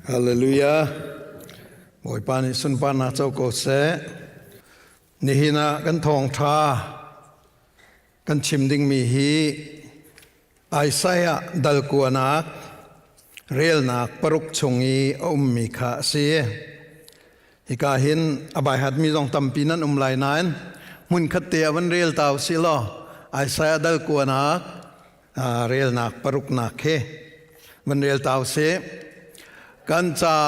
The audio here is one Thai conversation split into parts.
ฮาเลลูยาบอยปานิสุนปานาเจ้าโกเสนิหินากันทองทากันชิมดิงมีฮีไอไซยะดัลกัวนักเรียลนักปรุกชงอีมีขาเสียฮิกาหินอบายหัดมีจงตำปีนั้นไหลนั้นมุนขัดเตียวันเรียลตาวสิลอไอไซยะดัลกัวนักเรียลนักปรุกนักเฮวันเรียลตาวเสียกันจา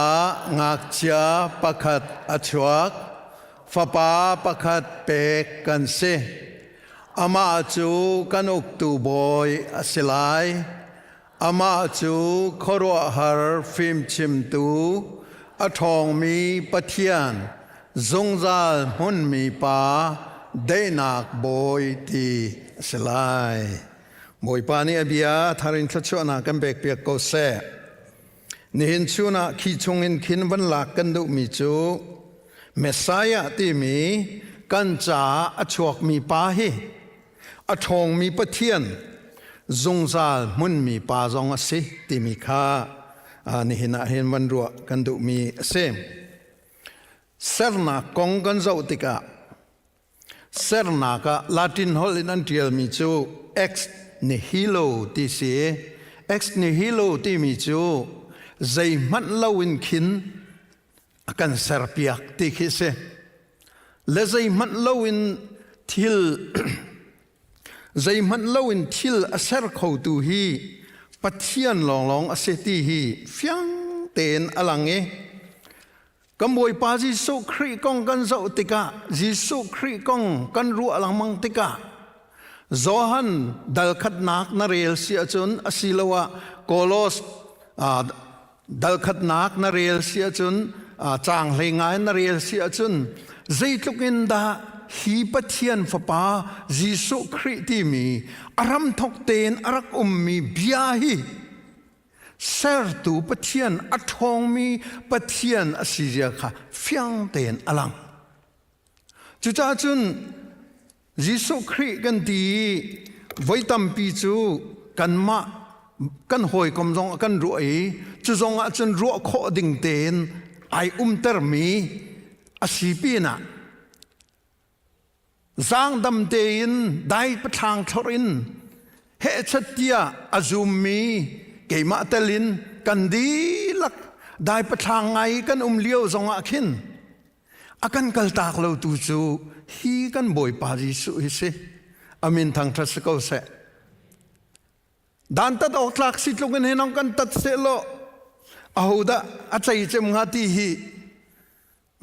งักเชียปักขัดอชวักฟ้าป่าปักขัดเปกกันเสอามาจูกันอุกตูบอยสิไลอามาจูขรัวหาร์ฟิมชิมตูอทองมีปะเทียนจงจาลหุ่นมีป่าได้นักบอยตีสิไลบอยปานีอเบียทารินทัชวนากันเบกเปียกโกเซนี่เห็นชูนะขีชงเห็นขินวันหลักกันดุมีจูเมสายะที่มีกันจ่าอชวกมีปาฮีอทองมีปะเทียนจงซาลมุนมีปาจงอสิที่มีค่านี่เห็นวันรัวกันดุมีเซมเซรนากงกันเจ้าติกาเซรนากะลาตินฮอลนันเทียลมีจู ex nihilo ที่เสีย ex nihilo ที่มีจูใจมันเล่าอินขินกันเสรพิกที่คิดเสและใจมันเล่าอินทิลใจมันเล่าอินทิลอาศัยเขาตูฮีปัจเจียนลองอาศัยที่ฮีฟียงเต็นอลังเอกัมบอยปาจิสุครีกงกันเจ้าติกาจิสุครีกงกันรัวอลังมังติกาโจฮันดัลขัดนักนาเรลเสียจนอสิลวะโคโลสดัลขัดนักนาเรียลเสียจนจางเลงายนาเรียลเสียจนใจทุกินดาฮีปัทยันฟ้าป่ายิสุคริติมีอารมทกเตนอารักมีบิอาฮีเซร์ตูปัทยันอัทองมีปัทยันอสิเจค่ะฟียงเตนอลังจุจ้าจุนยิสุคริกันดีไว้ตัมปีจูกันมากันหอยกำจงกันรวยจุจงอาจนรัวโคดิ่งเตนไอเตอร์มีอาศิปีน่ะจางดำเตนได้ประทางทรินเฮชัดเตียอาจุมมีเกมาเตลินกันดีลักได้ประทางไงกันเลี้ยวจงอาคินอากันกัลตากเราตูจูฮีกันบ่อยปาริสุฮิเซอามินทางทัศกเสดันตัดออกหลักสิทธิ์ลงกันให้น้องกันตัดเสลอาหูดะอาศัยเจมงาตีฮี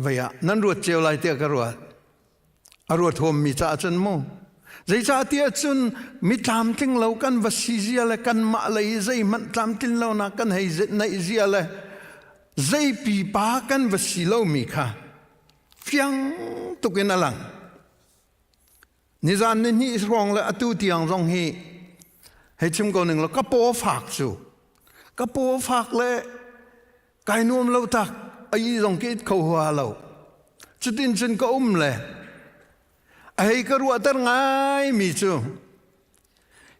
เวียนั่นรวดเจียวไล่เตียกรวดอรวดโฮมมีจ่าจันโมใจจ่าเตียจุนมีตามทิ้งเรากันวัสีเจียเลยกันมาเลยใจมันตามทิ้งเรานักกันให้ในเจียเลยใจปีปากันวัสีเรามีค่ะฟียงตุกินอลังนิจานนี่รองเลยอตุเตียงรองฮีให้ชิมก่อนหนึ่งแล้วก็โปฝากจูก็โปฝากเลยไก่นุ่มเราตักไอ้ตรงกิดเขาหัวเราจุดดินจนก็เลยไอ้ก็รู้แต่ไงมีจู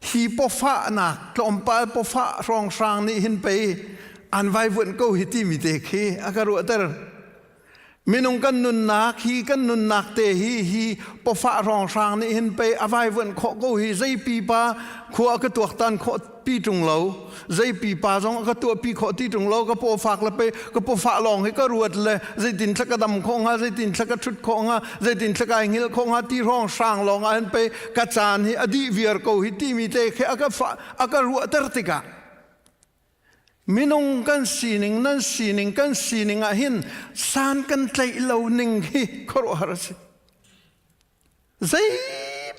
ฮีโปฝากนักกลมไปโปฝากรองสร้างนี่เห็นไปอันไว้วนก็หิที่มีเด็กฮีก็รู้แต่มินงกันนุนนักฮีกันนุนนักเตฮีปฟ้ารองสร้างนี่เห็นไปอวัยวันขอกูฮีใจปีปาขัวก็ตัวตันขอปีตรงเราใจปีปาจงก็ตัวปีขอที่ตรงเราก็ปฝากแล้วไปก็ปฝากลองให้ก็รวดเลยใจตินสักดำคงฮะใจตินสักชุดคงฮะใจตินสักไอ้เงี้ยคงฮะที่รองสร้างลองอันไปกระจานฮีอดีเวียร์กูฮีที่มีเตะแค่ก็รวดเตอร์ติกามินงกันสีหนึ่งนั่นสีหนึ่งกันสีหนึ่งอาหินสานกันใจเราหนึ่งฮีขรหาสิใจ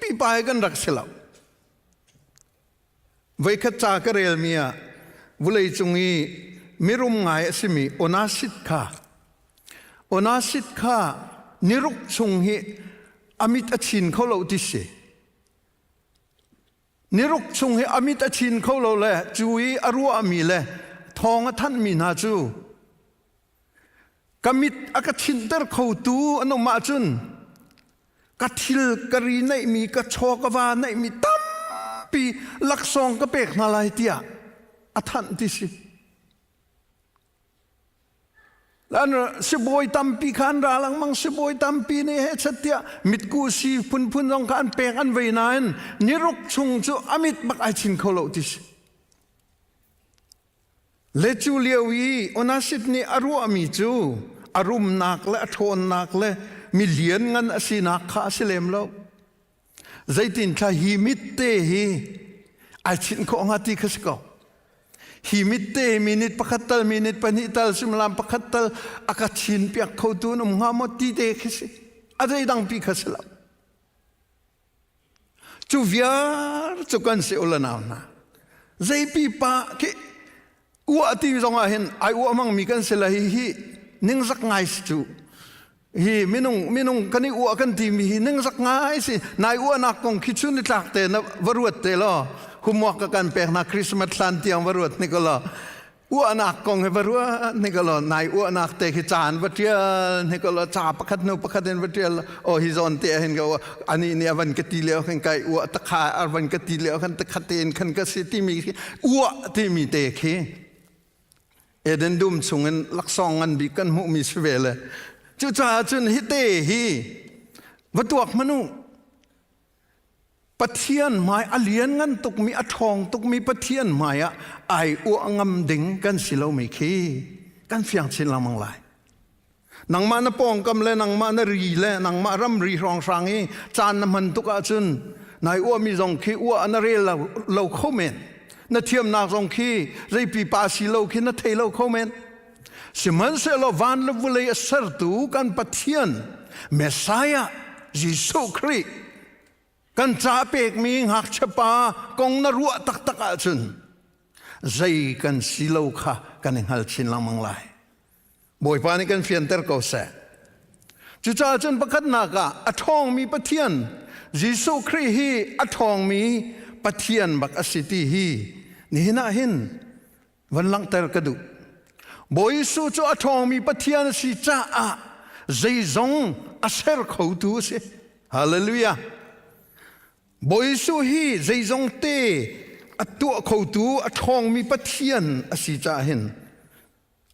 ปีปายกันรักเสลาไว้ขัดจากเรลเมียวุเลยจงอีมิรุมไงสิมีอนาสิตข้านิรุกจงฮีอมิตรชินเขาเราดิเสนิรุกจงฮีอมิตรชินเขาเราเลยจุยอรัวอามีเลยทองท่านมีนาจูกมิดอากาชินเตอร์เขาตูอนุมาจุนกัทิลกรีในมีกัชอกวาในมีตั้มปีลักซองกะเปกนาลายเตียอท่านที่สิ แล้วสิบอยตัมปีขันราลังมังสิบอยตัมปีนี่เฮชัดเตียมิดกูสีพุนรองการเปกันไว้นานนิรุกชงจูอมิดบักไอชินเขาโลติสเลจูเลียวีอนาสิตนี่อารุอามิจูอารมณ์นักและทนนักและมีเหรียญเงินสินักข้าสิเลมโลใจตินข้าฮิมิตเตฮีไอชินของฮัติขสกฮิมิตเตมินิตปะคัตตลมินิตปนิตัลสิมลามปะคัตตลอากัชินเปียกเขาตูนงามตีเตขสิอะไรดังปีขสละจูเวียร์จูกันเสอลนาวนะใจปีปะqueอัวตีจงอาเห็นไออัวมังมีกันเสละฮีนิ่งสักไงสิจูฮีมินุงกันนี่อัวกันทีมีนิ่งสักไงสินายอัวนักกงคิดชุนจักเตนะวรวดเตลอคุมวักกันเปกนักคริสต์มาสสันติยังวรวดนี่ก็ละอัวนักกงให้วรวดนี่ก็ละนายอัวนักเตคิจานวัดเดียนี่ก็ละจ่าประคัดนูประคัดเดินวัดเดียโอฮิซอนเตเห็นก็ว่าอันนี้เนี่ยวันกติเลี้ยวขันไกอัวตะขาวันกติเลี้ยวขันตะขัดเตนขันกสิที่มีอัวที่มีเตคีเอเดนดุมชงเงินลักซองเงินบีกันมุมีสเวลจุจ่าจุนฮิเตฮีวัตถุมนุปะเทียนหมายอเลียนเงินตุกมีอทองตุกมีปะเทียนหมายไออัวงำดิ่งกันสิเราไม่คีกันเฟียงสิเรามังไลนังมานปองกำเลนังมานรีเลนังมารำรีรองสังฮีจานน้ำมันตุกอาจุนนายอัวมีจงคีอัวอันเรลเราเข้าเมนนัเทียมนาจงคีใจปีปาสิโลคีนัทเทโลเข้าเมนสิมันเสลวันลวุเลยเสรตูกันปะเทียนเมสายายิสุคริกันจ่าเปกมีหักเชปากงนรัวตักตักอาจุนใจกันสิโลค่ะกันหัลชินลังมังไลบ่อยปานี่กันเฟียนเตอร์ก็เสจุจ่าจุนประคัดนากะอัทองมีปะเทียนยิสุคริฮีอัทองมีปะเทียนบักอสิติฮีนี่น่าเห็นวันลังเตอร์กระดูบอยสูจอทองมีปะเทียนสิจ้าใจจงอาเซร์เขาตูสิฮาเลลูยาบอยสูฮีใจจงเตอตัวเขาตูอทองมีปะเทียนสิจ้าเห็น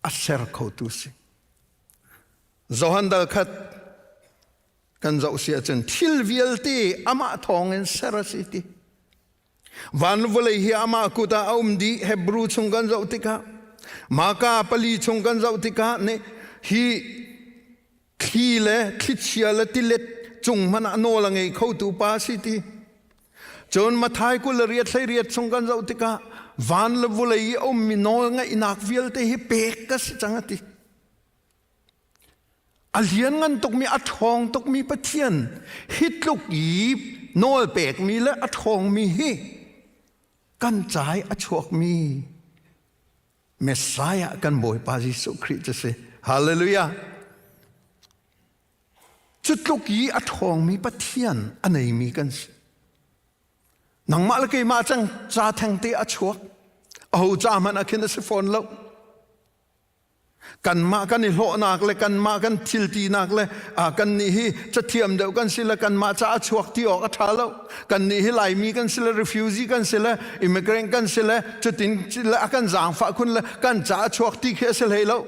อาเซร์เขาตูสิจอหันดลขัดกันจะอุเสียจนทิลวิลตีอามาทองเงินเซร์สิติวันวลัยฮีอามากุตาอุมดีเฮบรูชงกันจะอุติกามาคาปลีชงกันจะอุติกาเนี่ยฮีขีเลคิดเชียเลติเลจงมันโนลังไงเขาตูปาสิติจนมาทายกุลเรียดใส่เรียดชงกันจะอุติกาวันละวลัยอุมมีโนลังไงอินักวิลเตฮีเปกกัสจังติอเลียนงันตกมีอัฐองตกมีปะเทียนฮิตลูกยีบโนลเปกมีและอัฐองมีฮีกันจ่ายอชวกมีเมสไซากันบ่อยปาจิสุคริสต์สิฮาเลลูยาจุดลูกยีอัฐองมีปะเทียนอันไหนมีกันนังมาลกมาจังจ่าแทงเตอชวกเอาจ่ามันอคินสิฟอนแล้วกันมากันนี่โลนักเลยกันมากันทิลตีนักเลยกันนี่ฮีจะเทียมเดียวกันสิละกันมาจะชวกที่ออกอัฐาแล้วกันนี่ฮีไหลมีกันสิละ refugee กันสิละอิมิเกรนกันสิละจะตินสิละกันจางฝากคุณละกันจะชวกที่เคสิละแล้ว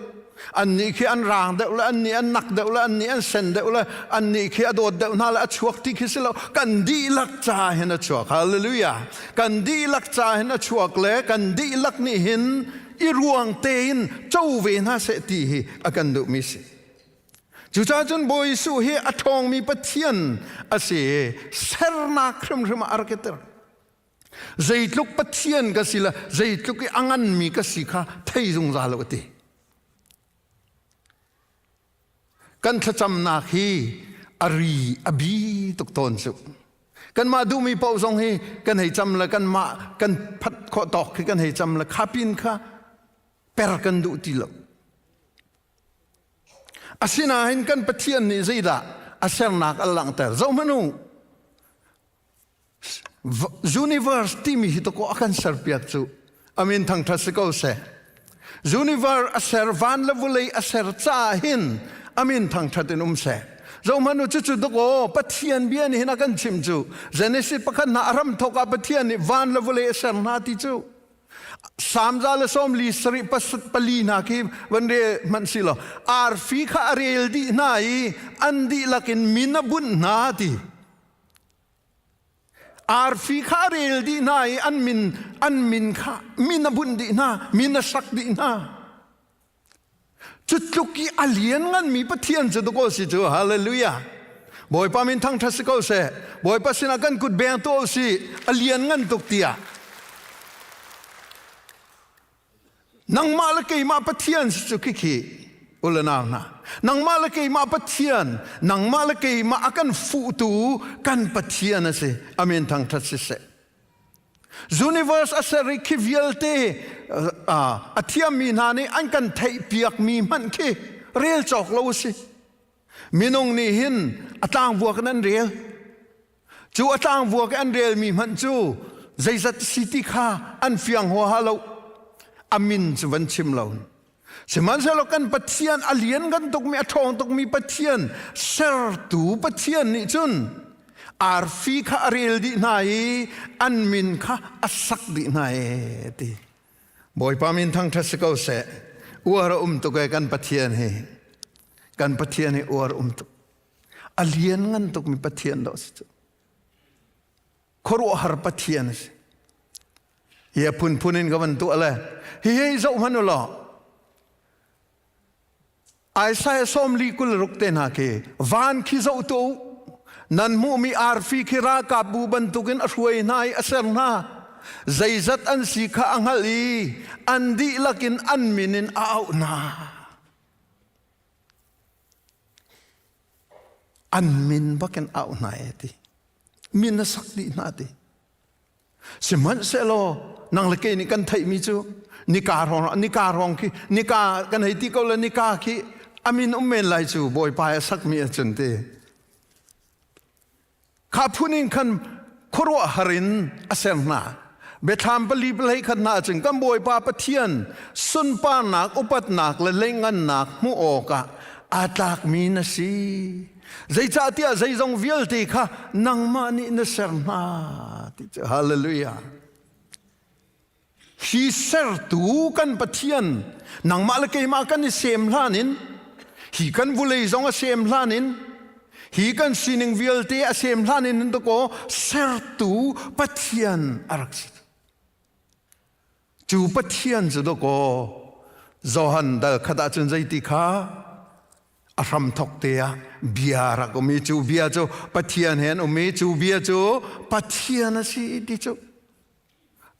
อันนี้คืออันร่างเดียวละอันนี้อันหนักเดียวละอันนี้อันเซนเดียวละอันนี้คืออดดเดียวนั่นละชวกที่เคสิละกันดีลักจ่าเห็นชวกฮาเลลูยากันดีลักจ่าเห็นชวกเลยกันดีลักนี่เห็นอีรวงเตนเจ้าเวน่าเสตีฮีอากันดุมิสิจุจ้าจนบอยสูฮีอัทองมีปะเทียนอาเสเซรนาครึมรึมอาร์เกเตอร์ใจลุกปะเทียนก็สิละใจลุกอังันมีก็สิค่ะไทยจงซาลกติกันทจำนาคีอารีอบีตุกตนสุกันมาดูมีเป้าทรงฮีกันให้จำละกันมากันพัดขอตอกคือกันให้จำละข้าปินข้าเปรกันดูทีละอาศินาเห็นกันปะเทียนนี่สิดาอาเซนักอัลลังเตอร์เจ้ามันนูยูนิเวอร์สที่มีตัวก็อากันเสร์เปียกจูอามินทางทัศน์ก็เสยูนิเวอร์อาเซร์วันละวุเลยอาเซร์จ้าหินอามินทางทัศน์เสเรามนุษย์จุดตัวก็ปะเทียนเบียนี่นักกันชิมจูเจเนสิปะกันนาอารมณ์ทอกปะเทียนนี่วันละวุเลยเสร์นาติจู samjala som li sri pali na ki vanre man silo arfi kha arel di nai andi lakin minabun na ti arfi kha arel di nai an min kha minabun di na minasak di na chutluki alien ngan mi pathian chu ko si chu hallelujah boy pa min thang thas ko se boy pa sina kan kut beng to si alien ngan tuk tia nang malakay ma pathian su kiki ulanaw na nang malakay ma pathian nang malakay ma akan futu kan pathian ase amen thang thas se universe asari kivialte athiam mi nani an kan thai piak mi man ki rel chok lo si minong ni hin atang buak nan rel chu atang buak an rel mi man chu zaizat city kha an fiang ho halo amin chuan chim lo siman se lo kan pathian alien kan tok mi athong tok mi pathian ser tu pathian ni chun arfi kha arel di nai an min kha asak di nai ti boy pa min thang thas ko se uara to kan pathian he kan pathian he uara to alien ngan tok mi pathian do se khoro har pathian se ya punin gawan tu ala hi zo manulo ai sai som li kul rukte na ke van khi zo tu nan mu mi arfi khira ka bu ban tukin ashwai nai asar na zaizat an sikha angali andi lakin an minin au na an min baken au na eti min sakdi na ti siman selo nang leke ni kan thai mi chu ni ka rong ki ni ka kan hai ti ko la ni ka ki amin men lai chu boy pa sak mi chun te kha phunin kan khoro harin asem na betham pali plai khan na chung kam boy pa pathian sun pa nak upat nak le lengan nak mu oka atak mi na si zai cha tia zai zong vial ti kha nang ma ni na ser na ti hallelujah hi ser tu kan pathian nang ma le ke ma kan ni sem hlanin hi kan vulei zong a sem hlanin hi kan sining vial te a sem hlanin to ko ser tu pathian arak chu pathian chu do ko zohan dal khada chun zai ti kha aram thok te a biara ko mi chu bia chu pathian hen o me chu bia chu pathian si ti chu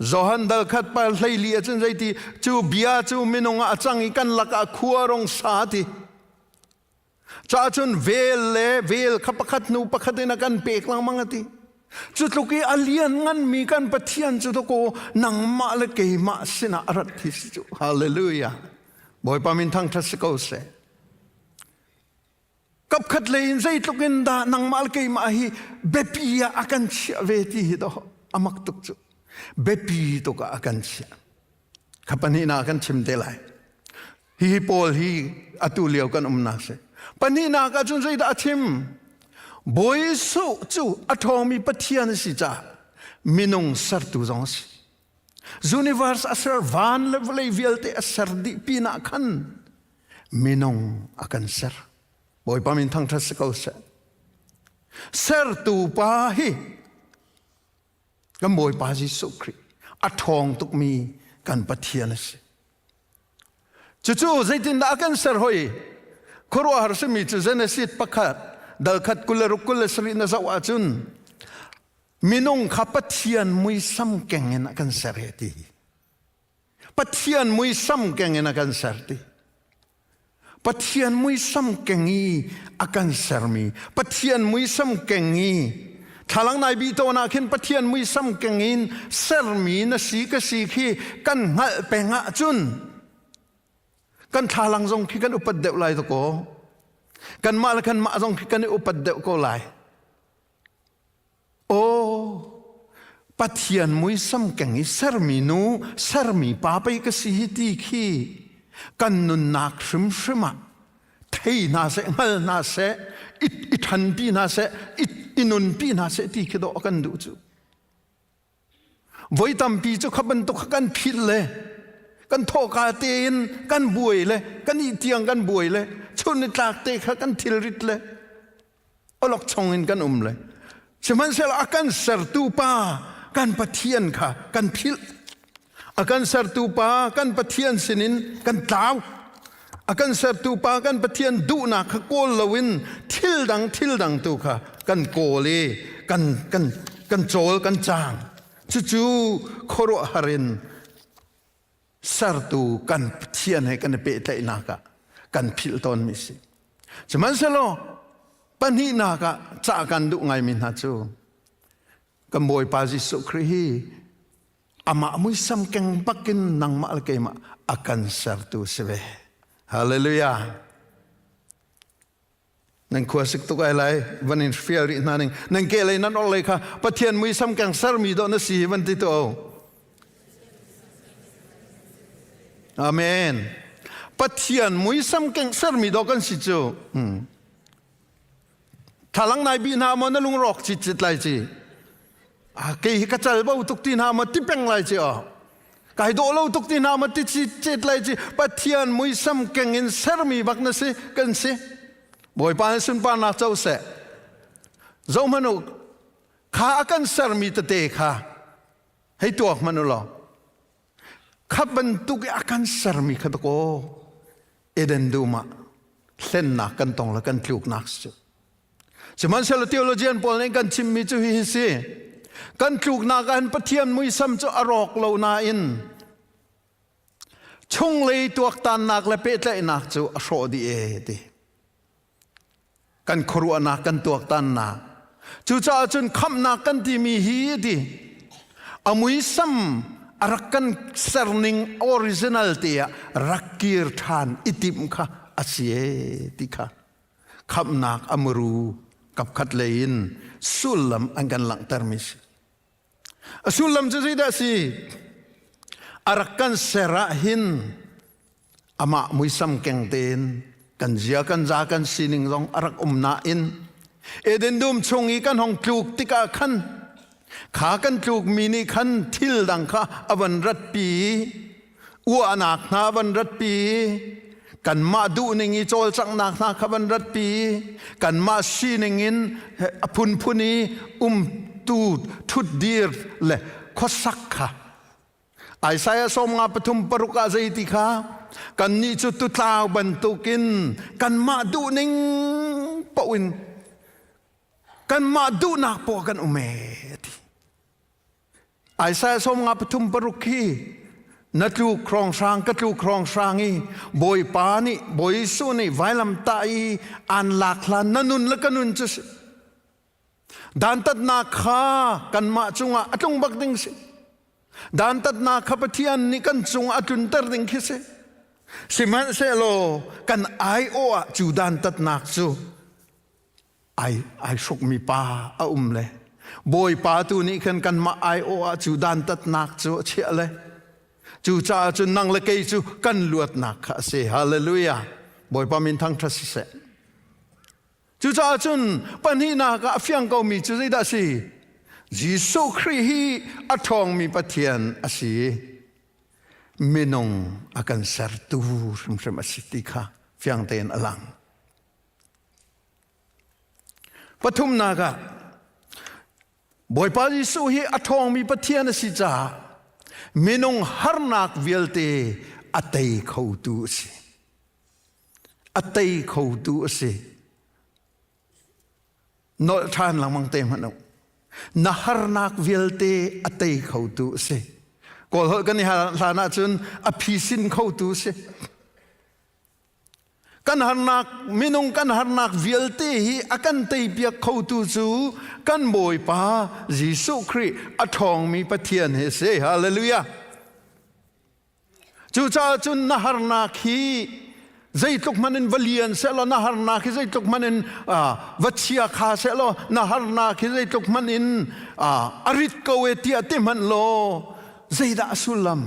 zohan dal khat pa hlei li chun zai ti chu bia chu minonga achang I kan laka khuarong sa ti cha chun vel khapakhat nu pakhatina kan pek lang mangati chutluki alien ngan mi kan pathian chu ko nang ma le ke ma sina arat thi chu hallelujah boy pamin thang thas ko se kap khat lein zai tlukin da nang mal ke ma hi bepia akan chia ve ti do amak tuk chu bepi to ka akan chia khapani na kan chim te lai hi pol hi atu liao kan umna se pani na ka chun zai da chim boy su chu athomi pathian si cha minung sar tu zong si universe asar van level vialte asar di pina khan minung akan sar boy pamin thang thas ko ser tu pa hi kam boy pa ji su kri athong tuk mi kan pathian si chu zaitin da kan ser hoi khoro har se mi chu genesis pakhat dal khat kularukul sri na zawa chun minung kha pathian mui sam kengen akan sereti pathian mui sam kengen akan serti pathian mui sam kengi akan sermi pathian mui sam kengi thalang nai bi to na khin pathian mui sam kengin sermi na si ka si khi kan ngal pe nga chun kan thalang jong khi kan upat deu lai to ko kan ma jong khi kan upat deu ko lai o pathian mui sam kengi sermi nu sermi pa pai ka si ti khi kan nun nak shrim thei na se ngal na se it han pi na se inun pi na se ti khi do kan du chu ไว้ตำปีเจ้าขับบันตุกกันผิดเลยกันโทกาเตียนกันบวยเลยกันอีเตียงกันบวยเลยชนในตากเตะกันทิลริดเลยเอาล็อกชงอินกันเลยฉะนั้นเสละกันเสรตูปากันปะเทียนค่ะกันพิลอากันเสรตูปากันปะเทียนสินินกันตาวอากันเสรตูปากันปะเทียนดูนักโกลวินทิลดังตูค่ะกันโกเลกันโจลกันจางจู่ๆโคโรฮารินสารตูกันเทียนให้กันเปตไลนักกันพิลตอนมิสิฉะนั้นเสละปัญหานักจากกันดูไงมินฮัจูกันบอยปาจิสุครีอามามุยสัมเกงปักกินนังมาลเกมาอากันสารตูเสเวฮาเลลูยานั่งขวสิกตุกอะไรวันนี้ฟิลรินั่นเองนั่งเกลัยนั่นอะไรค่ะปะเทียนมุยสัมเกงสารมีดอนสีวันที่โตอาเมนปะเทียนมุยสัมเกงสารมีดอกกันสิจูถ้าหลังนายบีนามันลุงรอกจิตไรจีเกี่ยกระจายบ่าวตุกตีนามันติเป็งไรจีอ๋อกายโดเราตุกตีนามันติจิตไรจีปะเทียนมุยสัมเกงอินสารมีบักนั่นสิกันสิบ่อยปานสุนปานนักเจ้าเสะเจ้ามนุษย์ข้ากันสารมีตะเตะข้าให้ตัวมนุษย์หรอข้าบรรทุกอากันสารมีข้าตะโกเอเดนดูมาเส้นนักกันตองและกันคลุกนักสุดฉะนั้นเซลล์ทีโอโลจีนพอลในกันชิมมิจูฮิซีกันคลุกนักกันปะเทียนมุยซ้ำจะอรอกเหล่านาอินชงเลยตัวตันนักและเปตเลยนักจูอโรดีเอดีกันครัวนักกันตัวตันนักจูจ่าจนคำนักกันที่มีฮีดีอามุยซ้ำรักกันเซอร์นิงออริจินัลเตียรักกีร์ทานอิติมค่ะอาเซียติค่ะคำนักอมรูกับขัดเลนสุลลัมอันกันหลังเตอร์มิสสุลลัมจะได้สิรักกันเสระหินอามามุยซ้ำเก่งเตนกันเจียกันจากกันสินิงลองรักนาอินเอเดนดุมชงอีกันห้องคลุกติกาขันขากันคลุกมินิขันทิลดังข้าอวันรัดปีอัวนักนาวันรัดปีกันมาดูนิงิโจลจังนักนาขบันรัดปีกันมาชีนิงินพุนีตูดทุดดีร์เล่ขสักค่ะไอ้สายสมงาปฐุมปรุกาใจติค่ะกันนี่จุดตุลาวบรรทุกินกันมาดูนิงปวินกันมาดูนักปอกันอุเมติไอ้สายสมงาปฐุมปรุกีนัดลูกครองช้างกัดลูกครองช้างอีบอยปานี่บอยสุนี่ไวลำตาอีอันหลากหลานนุนและกันนุนจะสิดานตัดนาคากันมาจุงอาจุงบักดิงสิดานตัดนาคาปะเทียนนี่กันจุงอาจุนเตอร์ดิงคิสิสิมันเซโลกันไอโออาจูดานตัดนักจูไอสุกมีปาอาเลยบอยปาตัวนี้กันมาไอโออาจูดานตัดนักจูเชื่อเลยจูจ่าจุนนั่งละเกยจูกันลวดนักข้าเสียฮาเลลูยาบอยปามินทั้งทัศเสจูจ่าจุนปัญหานักเฟียงเขามีจูได้ดัสิยิสุคริฮีอัทองมีปะเทียนอาศัยมินงอากันสารตูรมมาสิติค่ะเฟียงเตนอลังปฐุมนักบอยปายิสุฮีอัทองมีปะเทียนสิจ่ามินงฮาร์นักวิลเตอัตย์เขาดูสิอัตย์เขาดูสินอทานหลังมังเตมันนฮาร์นักวิลเตอัตย์เขาดูสิก็เหกันนี่ฮาร์นักจนอภิสินเขาดูสิกันฮาร์นักมินงกันฮาร์นักวิลเตฮีอากันเตยเปียกเขาดูจูกันบอยปายิสุคริอัทองมีปะเทียนเฮเซฮาเลลูยาจูจ่าจุนนาฮาร์นักฮีใจตกมันอินวลียนเซลนาฮาร์นักฮีใจตกมันอินวัชยาคาเซลนาฮาร์นักฮีใจตกมันอินอริตกเวทีอติมันโลใจดาสุลัม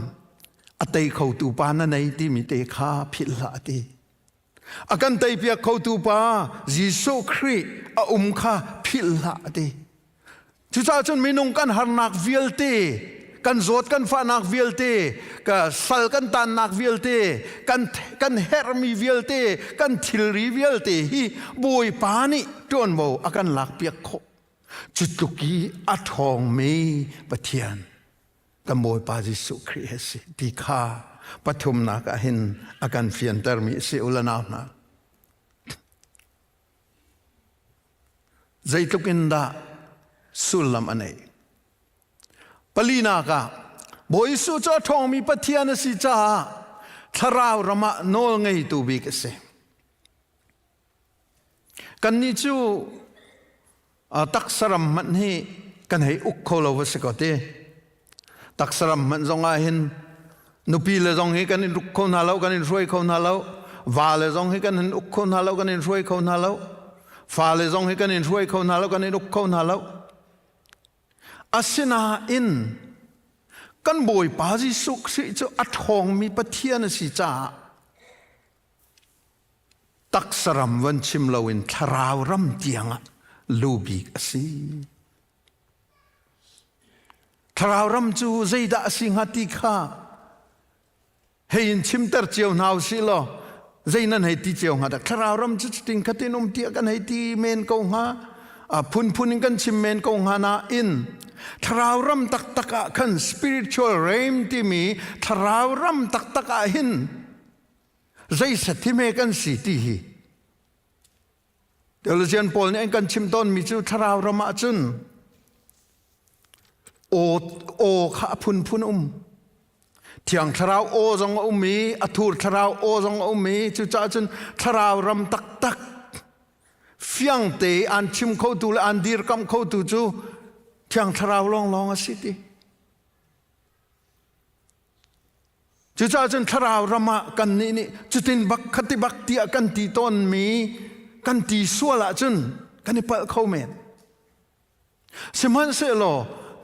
อัตย์เขาตูปานันไอติมิเตคาพิลาติอากันเตยเปียเขาตูปายิสุคริอาคาพิลาติจูจ่าจุนมินงกันฮาร์นักวิลเต กันโจดกันฟ้านักวิลเตกันสัลกันตันนักวิลเตกันเฮรมีวิลเตกันทิลรีวิลเตฮีบุยปานิจวนโบอากันหลักเปียกโคจุดตุกีอัทองมีปะเทียนกันบุยปาจิสุคริเฮสิดีข้าปฐุมนักหินอากันเฟียนเตอร์มีสิอุลนาวนาใจตุกินดาสุลลัมอันเอปลีนากาบอยสุจทองมีปะเทียนสิจ้าทาราวรมาโนลไงตูบิกเสกันนี้จูตักสรัมมันให้กันให้อุกโคลวสกอเตตักสรัมมันจงอาหินนุปีเลจงให้กันอุกโคนาเลากันรวยโคนาเลาวาเลจงให้กันอุกโคนาเลากันรวยโคนาเลาฟ้าเลจงให้กันรวยโคนาเลากันอุกโคนาเลาอาศินาอินกันบอยปาจิสุกสิจะอัทองมีปะเทียนสิจ้าตักสรัมวันชิมลาวินทราวรำเตียงลูบิกสิทราวรำจูใจดาสิงหติข้าเฮียนชิมเตอร์เจียวนาวสิลอใจนั้นให้ตีเจียวหาดักทราวรำจูติงคตินมเตียกันให้ตีเมนกงหาพุนกันชิมเมนกงหานาอินทราวรำตักตักะขัน spiritual realm ที่มีทราวรำตักตักะหินใจสัตย์ที่เมกันสิที่ฮีเดี๋ยวเราเรียนพอลเนี่ยกันชิมต้นมีจูทราวรำจุนโอข้าพุนเที่ยงทราวโอจงมีอทูรทราวโอจงมีจูจ้าจุนทราวรำตักตักเฟียงเตอันชิมเขาดูและอันดีรกำเขาดูจูเที่ยงทราวลองสิทีจุดจ้าจนทราวรำมากันนี่จุดตินบักคติบักตีกันตีต้นมีกันตีสัวละจนกันนี่เปิดเข้าเมนสมันเสลอ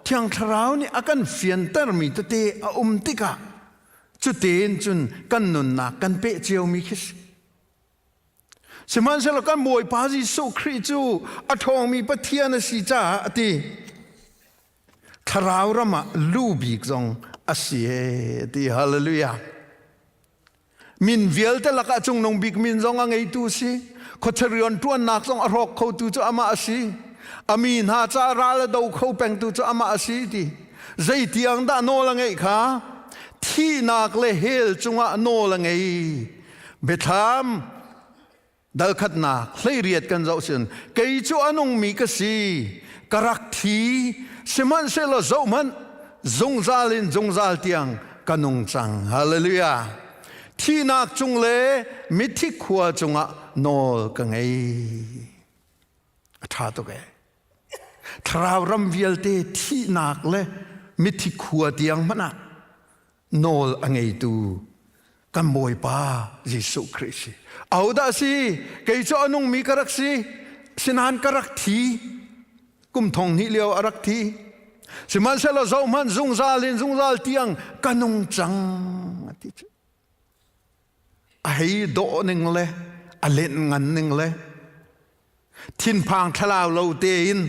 เที่ยงทราวนี่อากันเฟียนเตอร์มีตะเตอติกะจุดเตนจนกันนุนนักกันเปเจียวมีคิสสมันเสลอกันบอยปาจิสุคริจูอัทองมีปะเทียนสิจ้าอติทราวรำมาลูบิกจงอาศัยที่ฮาเลลูยามินเวลแต่ละกะจงนงบิกมินจงอังไงตูสิขดเรียนตัวนักจงอรอกเขาตูจะอามาอาศัยอามีนหาจาราละดาวเขาแปงตูจะอามาอาศัยที่ใจเตียงด้านโนละไงคะที่นักเลเฮลจงอาโนละไงเบธามดัลขัดนักเลเรียดกันเจ้าสินเกยจูอันงมีกสีกรักทีสมันเสลอโจมันจงซาลินจงซาลเตียงกันนงจังฮาเลลูยาที่นักจงเลมิทิขวจงอะโนลกังไงท่าตัวแกทราวรำเวลเตที่นักเลมิทิขวเตียงมันอะโนลอังไงตูกันบอยป้าเยซูคริสต์เอาได้สิเกยจ้านงมีกรักสิสินานกรักทีกุมทองนิเลียวอรักทีสมันเสลาเจ้ามันจงซาลินจงซาลเตียงกันนงจังไอ้โดนึงเลยอเล่นงันนึงเลยทินพางทลาวเราเตียน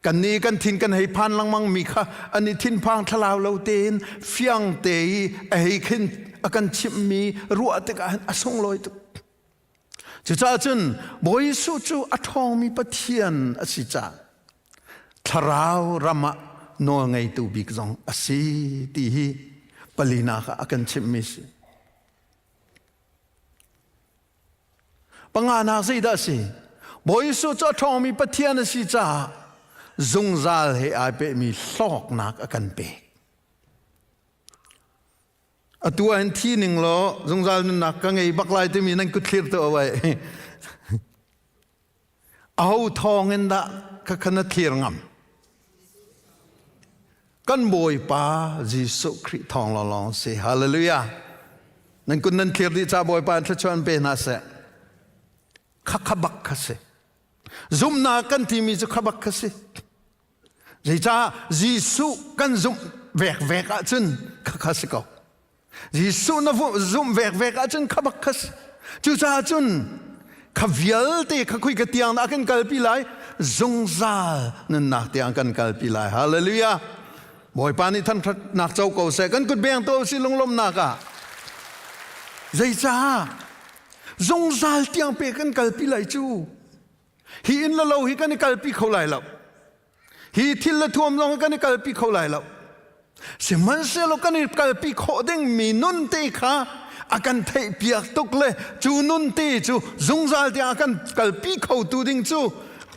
กันนี้กันทินกันให้พันลังมังมีค่ะอันนี้ทินพางทลาวเราเตียนเฟียงเตยไอ้ขึ้นกันชิมมีรัวแต่กันอสงลอยตุจะจ้าจนบอยสุจูอัทองมีปะเทียนอสิจ้าทราวรำมาโนไงตูบิกจงอสิตีฮีปลีนาค่ะกันชิมมิสปังอานาสิดาสิบอยสุจูอัทองมีปะเทียนอสิจ้าจงซาลให้อาเปมีลอกนักกันเปตัวอันที่หนึ่งล้อจงซาลนักกันไงบักไลที่มีนั่นก็เคลียร์ตัวไว้เอาทองเงินดะก็ขนาดเคลียร์งำกันบอยป้าเยซูคริสต์ทองลองสิฮาเลลูยานั่นคุณนั่นเคลียร์ที่จ้าบอยป้าถ้าชวนเป็นน่าเสะขับบักขัสซุ่มนากันที่มีจะขับบักขัสใจจ้าเยซูกันซุ่มแวกอาจนขัสก็เยซูน่ะซุ่มแวกอาจนขับบักขัสจู่จ้าจนขวิลเตะคุยกับเตียงนักกันกัลปีไลจงซาลนั่นนักเตียงกันกัลปีไลฮาเลลูยา บ่อยปานี่ท่านนักเจ้าเก่าเสกันกุดเบียงตัวสิลงลมนักอะใจจ้าจงซาลเตียงเปกันกัลปีไหลจูฮีอินละเราฮีกันกัลปีเขาไหลเราฮีทิลละทวมลงกันกัลปีเขาไหลเราเสียมันเสียเรากันกัลปีเขาเด้งมีนุนเตะค่ะอากันเทเปียกตุกเลยจูนุนเตะจูจงซาลเตียงอากันกัลปีเขาตูดิ่งจู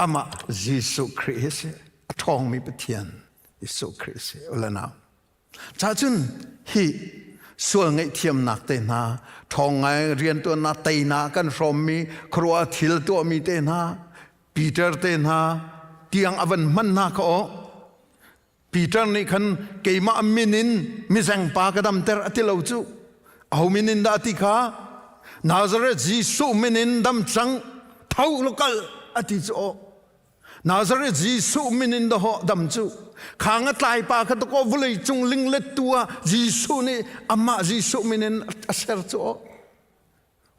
อามาเยซูคริสต์ทองมีปะเทียนเยซูคริสต์อุลนาจ้าจุนฮีส่วนไงเทียมนักเตนาทองไงเรียนตัวนาเตนากันรอมมีครัวทิลตัวมีเตนาปีเตอร์เตนาเตียงอวันมันนาเขาปีเตอร์นี่คันเกยมามินินมิแสงปากระดำเตอร์อติลาวจูเอามินินดาติขานาซาเรตจีสุมินินดำจังเท่าลูกลอติโจนาซาเรตจีสุมินินดาหอดำจูข้างตายปากตะโกวุเลยจุงลิงเล็ดตัวจีสุนี่อามาจีสุมินินอาเซอร์จู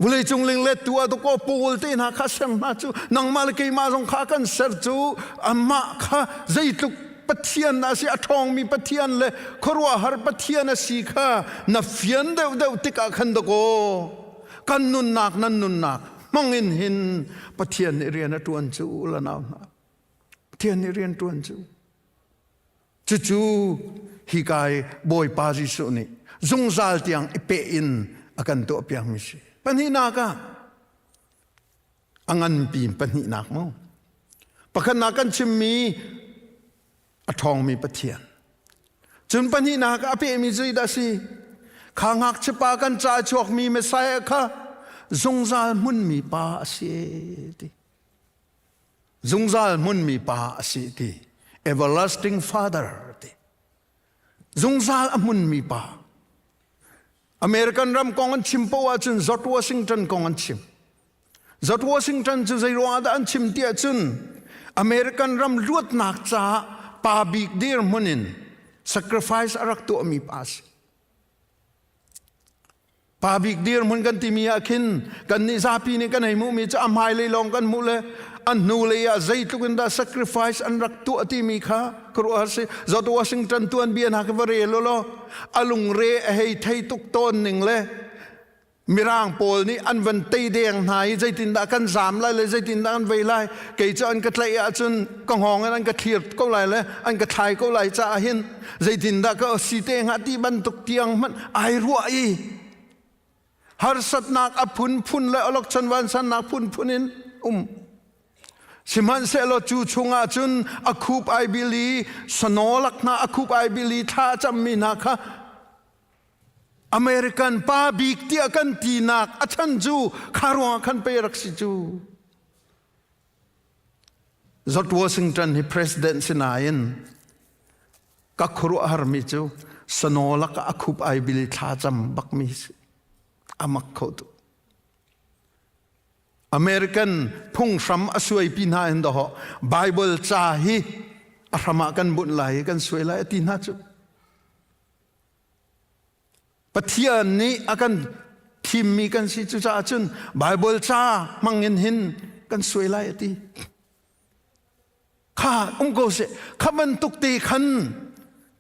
วุเลยจุงลิงเล็ดตัวตะโกปูลตีนาข้าเซมนาจูนังมาลกีมาจงข้ากันเซอร์จูอามาข้าใจตุกปะเทียนนาสิอาทองมีปะเทียนเลยครัวหารปะเทียนนาสิข้านาเฟียนเดวติกาขันตะโกกันนุนนักนั่นนุนนักมองเห็นปะเทียนเรียนตัวจูละนาวปะเทียนเรียนตัวจูจู่ๆฮิกายบอยปาจิสุนี่จงซาลเตียงเปอินอากันตัวเปียงมิสิปัญหานักอังันปีนปัญหานักมั้งปะคันนักกันชิมมีอทองมีปะเทียนจนปัญหานักอเปมีจุยดาสิข้างหักชปากันจ่าชวกมีเมสายค่ะจงซาลมุนมีปาสิติจงซาลมุนมีปาสิติeverlasting father จงซาลอมุนมีปาอเมริกันรำกองอันชิมปวาจุนจอดวอชิงตันกองอันชิมจอดวอชิงตันจุใจรัวดอันชิมเตียจุนอเมริกันรำลวดนักจ้าปาบิกเดียร์มุนิน sacrifice อารักตัวมีปาสปาบิกเดียร์มุนกันที่มีอาคินกันนิซาปีนี่กันให้มูมีจะอามายเลยลองกันมูเลยอันนูเลยอะใจตุกันได้ sacrifice อันรักตัวที่มีค่ะครัวสิจอดวอชิงตันตัวอันเบียนหักวเรลโลอลุงเรให้ไทยตุกต้นหนึ่งเลยมีร่างโปลนี่อันวันตีเดียงหายใจตินดากันสามไล่เลยใจตินดากันเวไล่เกี่ยจะอันกระไลอาจนกังหองอันกระเทียดก็ไล่เลยอันกระไทยก็ไล่จะเห็นใจตินดาก็สีเตงหัดที่บรรทุกเตียงมันไอรัวอีฮาร์สัตนักอภุนพุนและอลกชันวันสันนักพุนพุนินสิมันเสลจูชงอาจุนอคูบไอบิลีสนอลักนาอคูบไอบิลีท่าจำมีนักค่ะอเมริกันป้าบิกเตียกันตีนักอาชันจูคารวงขันไปรักสิจูจอร์จวอชิงตันที่ประธานสินายินกักครัวฮาร์มิจูสนอลักอคูบไอบิลีท่าจำบักมิสอามักเขาตุอเมริกันพุ่งซ้ำอสวยปีนาอินดอห์ไบเบิลจ่าฮีอารามากันบุญไหลกันสวยไหลตีน่าจุปะเทียนนี้อากันทีมมีกันสิจุจ่าจุนไบเบิลจ่ามังเงินหินกันสวยไหลตีข้าโกเสข้ามันตุกตีขัน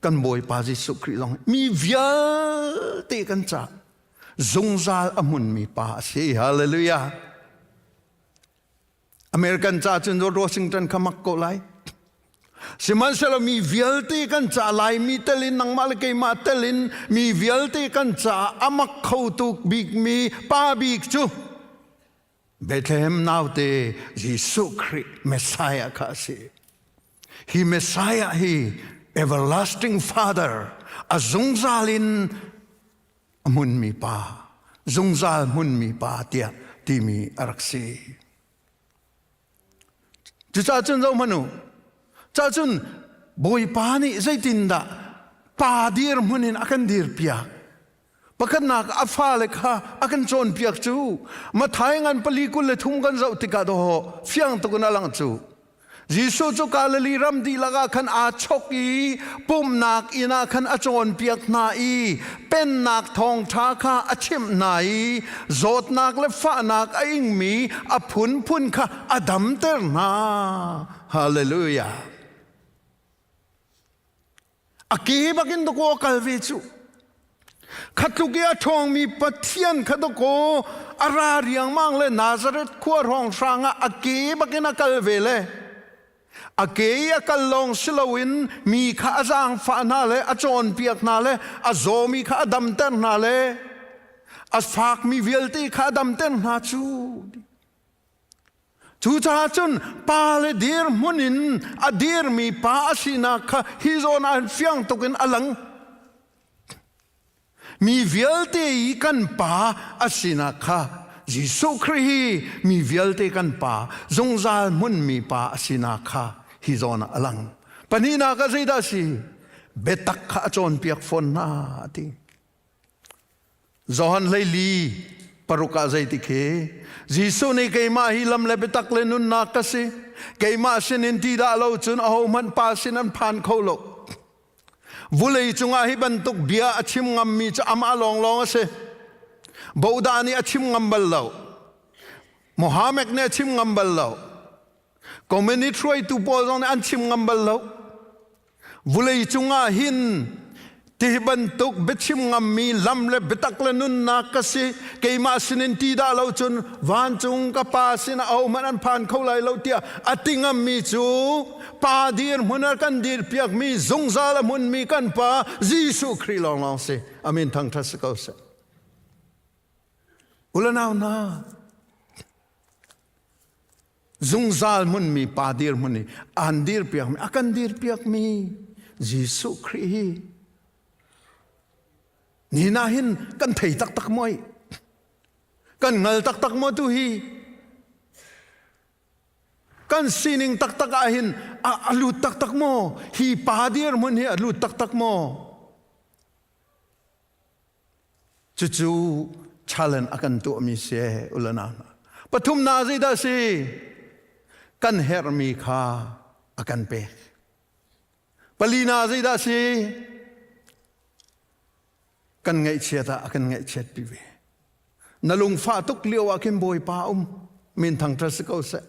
กันบอยปาจิสุคริลองมีวิญตีกันจ่าจงซาลอมุนมีปาสิฮาเลลูยาอเมริกันจ่าจุนจอร์จวอชิงตันขมักโกไลสิมันเสลมีวิลตีกันจ่าไลมีเตลินนังมาลเกยมาเตลินมีวิลตีกันจ่าอามักเขาตุกบิกมีป้าบิกจูเบธเลเฮมนาวเตเยซูคริสต์เมสไซอาคาสิฮีเมสไซอาฮี everlasting father อาจงซาลินมุนมีปาจงซาลมุนมีปาเตียที่มีอารักษีจุดจ้าจุนเรามนุจ้าจุนบอยปานี่ใจตินดาปาดีร์มุนินอากันดีร์เปียกปะกันนักอาฟ้าเลยค่ะอากันโจนเปียกจูมาถ่ายงานปลีกุลเลยทุ่มกันเราติกาโดโหเฟียงตุกันลังจูยิสุจุกาลลีรัมดีลากาขันอาชกอีปุ่มนักอีนาขันอาโจนเปียกนาอีเป็นนักทองท้าข้าอาชิมนาอีโจดนักและฟ้านักอิงมีอภุนพุนข้าอดัมเตอร์นาฮาเลลูยา aki bakin to ko kalvechu khatukia thong mi pathian khatoko ara riang mang le Nazareth khua rong sanga aki bakin kalvele aki akalong silawin mi kha azang fa na le achon piak na le azomi kha adam ter na le as phak mi vielti kha adam ter na chu chu cha chun pa le dir munin adir mi pa asina kha hizon an fiang tokin alang mi vielte kan pa asina kha Jisu Christ mi vielte kan pa zongzal mun mi pa asina kha hizon alang panina ka zida si betak kha chon piak fon na ti zohan leili paruka zaiti ke Jisu ni kay ma hilam le betak le nun na kasi kay ma sinin ti da lo chun aho man pa sinan phan kholo Vulay chunga hibantuk biya achim ngam mi cha ama long long ase Baudani achim ngam ballaw Mohammed ne achim ngam ballaw Komeni troy tu pozon achim ngam ballaw Vulay chunga hin tihibantuk betchim ngam mi lamle betakle nun na kasi kay masinin ti da law chun van chung kapasin au manan phan kholai law tia atingam mi chu pa dir munar kan dir piak mi zungzala mun mi kan pa Jisu Christ long long se amin thang thasako se ulanaw na zungzal mun mi pa dir mun ni an dir piak mi akan dir piak mi Jisu Christ ni nahin kan thei tak tak moi kan ngal tak tak mo tu hi kan sining tak tak ahin alut tak tak mo hi padir mun hi alut tak tak mo chuchu challenge akan tu mi se ulana pathum na zida si kan hermi kha akan pe palina zida si kan ngai cheta akan ngai chet piwe nalung fa tuk liu akin boy pa min thang trasiko se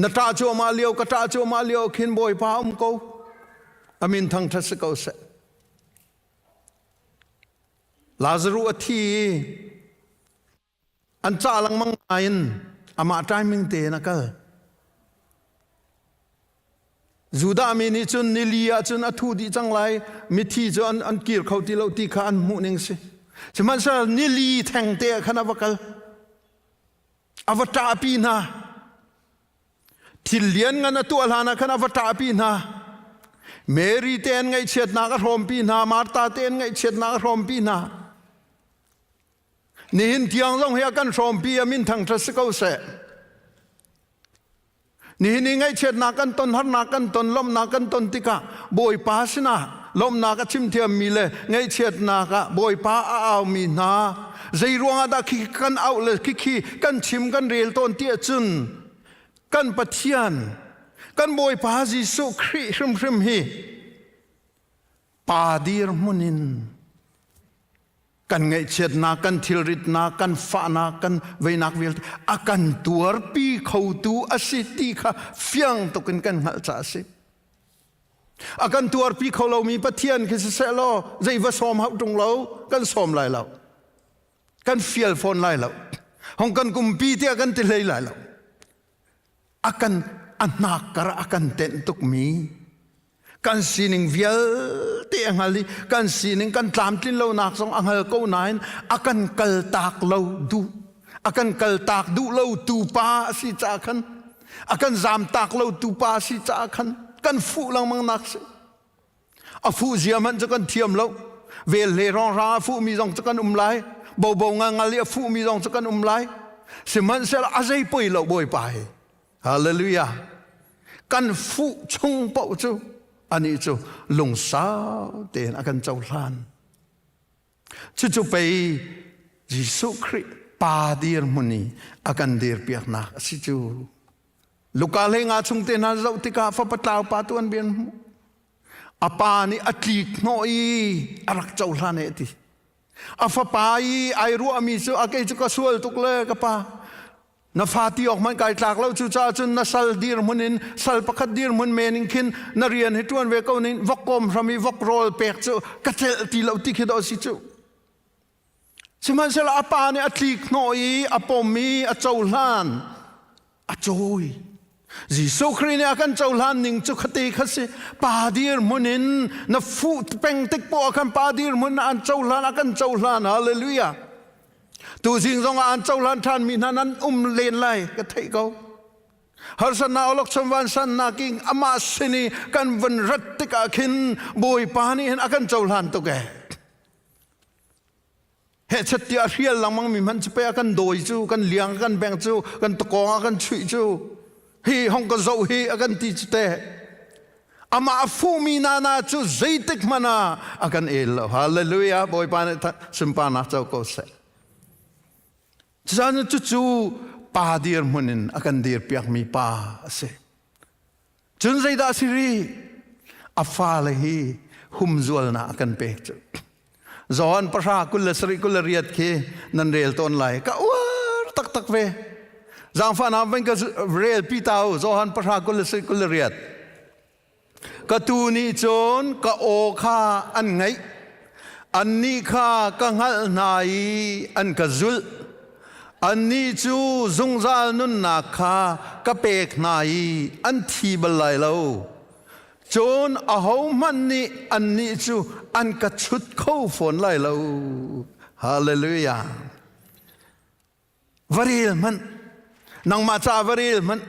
na ta cho ma liu ka ta cho ma liu kin boy pa ko amin thang trasiko se Lazarus athi an cha lang mang ain ama timing te na kal Juda mini chun nilia chun athu di changlai mithi chu an kir khauti lo ti kha an mu ning se chaman sa nili thang te khana wakal avata pi na thilian ngana tu alhana khana avata pi na Mary ten ngai chet na ka rom pi na Martha ten ngai chet na ka rom pi na nin tiang long hia kan rom pi amin thang thasiko se ni ngai chet na kan ton har na kan ton lom na kan ton tika boy pa sina lom na ka chim thiam mi le ngai chet na ka boy pa aw mi na zai ruanga da ki kan aw le ki kan chim kan rel ton tia chun kan pathian kan boy pa Jisu Christ hrim hi pa dir munin kan ngai chet na kan thilrit na kan fa na kan veinak vil akan tuar pi khoutu asiti kha fiang to kan hal cha se akan tuar pi kholo mi pathian ki se lo zai va som hau tung lo kan som lai lo kan fiel phone lai lo hong kan kum pi te kan ti lai lai lo akan anak kar akan ten tuk mi kan sining viel te angali kan sining kan tlamtlin lo nak song angal ko nain akan kal tak lo du akan kal tak du lo tu pa si cha khan akan zam tak lo tu pa si cha khan kan fu lang mang nak se a fu zia man cha kan thiam lo ve le rong ra fu mi jong cha kan lai bo bo nga ngali a fu mi jong cha kan lai se man sel azai poi lo boy pa hallelujah kan fu chung po chu ani chu lung sao ten akan chau hlan chu pe Jisu Christ pa dir muni akan dir piak na si chu luka le nga chung te na zau tika fa patlaw pa tuan bien apa ni atlik noi arak chau hlan eti afa pai ai ru ami chu akai chu ka sual tuk le ka pa na fati ok man kai tlak lo chu cha chun na sal dir munin sal pakhat dir mun mening khin na rian hi tuan ve ko nin vokom rami vok rol pek chu ka tel ti lo ti khido si chu siman sel apa ne atlik noi apomi a chaulan a choi Jisu Christ akan chaulan ning chu khati khase padir munin na fu peng tek po akan padir mun an chaulan akan chaulan hallelujah tu jing zong an chaulan than mi nan len lai ka thei ko har san na olok chamwan san na king ama sini kan van rat tika khin boi pani hen akan chaulan to ke he chatti a rial lamang mi man chpe akan doi chu kan liang kan beng chu kan to ko akan chui chu hi hong ko zo hi akan ti te ama fu mi na chu zaitik mana akan el hallelujah boi pani simpana chau ko se Sana cucu padir munin akan dir piak mi pa se. Jun zaida siri afalehi humzual na akan pek cu. Zohan pasha kulla sri kulla riat ke nan rel ton lai ka war tak ve. Zang fa na ven ka rel pitau zohan pasha kulla sri kulla riat. Ka tu ni chon ka o kha an ngai. An ni kha ka ngal nai an ka zul. An ni chu zungzal nun na kha ka pek nai an thi balai lo chon a ho man ni an ni chu an ka chut kho phon lai lo hallelujah varil man nang ma cha varil man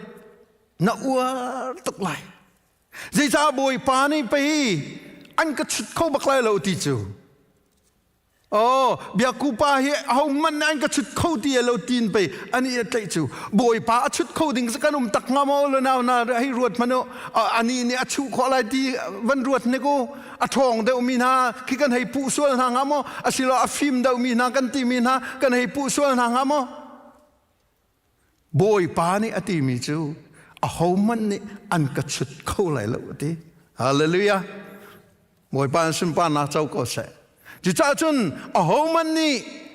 na uar tuk lai zai cha boi pa ni pe an ka chut kho bak lai lo ti chu Oh, biar kupa hi au man an ka chut kho ti lo tin pe ani tlai chu boi pa chut kho ding sakanum tak ngamo lo na hi ruat mano ani ni a chu kho lai ti van ruat ne ko a thong de mi na ki kan hei pu sual na ngamo asilo a film de mi na kan ti mi na kan hei pu sual na ngamo boi pa ni ati mi chu a au man ni an ka chut kho lai lo ti hallelujah boi pa sim pa na chau ko se Ji cha chun a ho man ni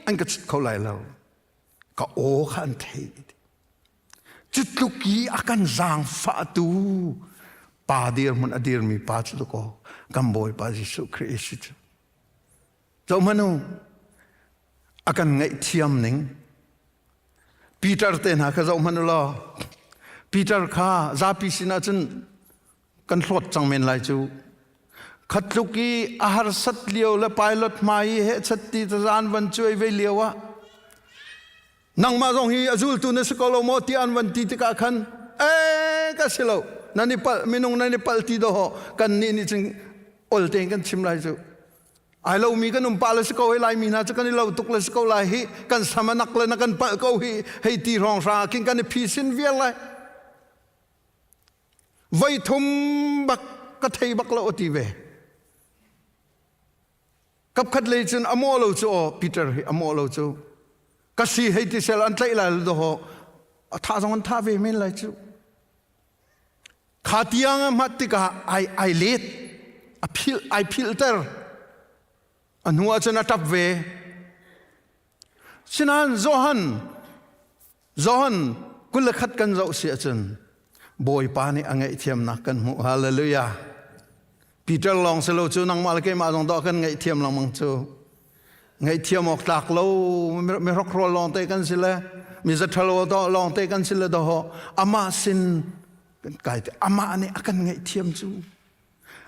an ka chut kho lai lo ka o khan thei chut luki akan zang fa tu pa dir mun adir mi pa chu ko kam boy pa Jisu Christ zo manu akan ngai thiam ning Peter te na ka zo manu lo Peter kha za pi sina chun kan thlot changmen lai chu Khatluki ahar sat liao la pilot mai he chatti zan van chui ve liawa nang ma jong hi azul tu na skolo mo ti an van ti ka khan ka silo nani pal minung nani pal ti do kan ni ching ol teng kan chim lai chu ai lo mi kan pal sko he lai mi na cha kan lo tuk la sko lai hi kan samanak la na kan pal ko hi hei ti rong ra king kan phi sin vial lai vai thum bak ka thei bak lo ti ve Kap khat le chun amo lo chu Peter amo lo chu kasi hei ti sel an tlai la do ho tha jong an tha ve men lai chu khatiang matika ai let I filter anua chana tap ve sinan zohan kul khat kan zo si chun boy pa ni angai thiam na kan mu hallelujah Peter long selo chu nang mal ke ma jong do kan ngai thiam lang mang chu ngai thiam ok tak lo me rok ro long te kan sile mi za thalo do long te kan sile do ho ama sin kan kai te ama ani akan ngai thiam chu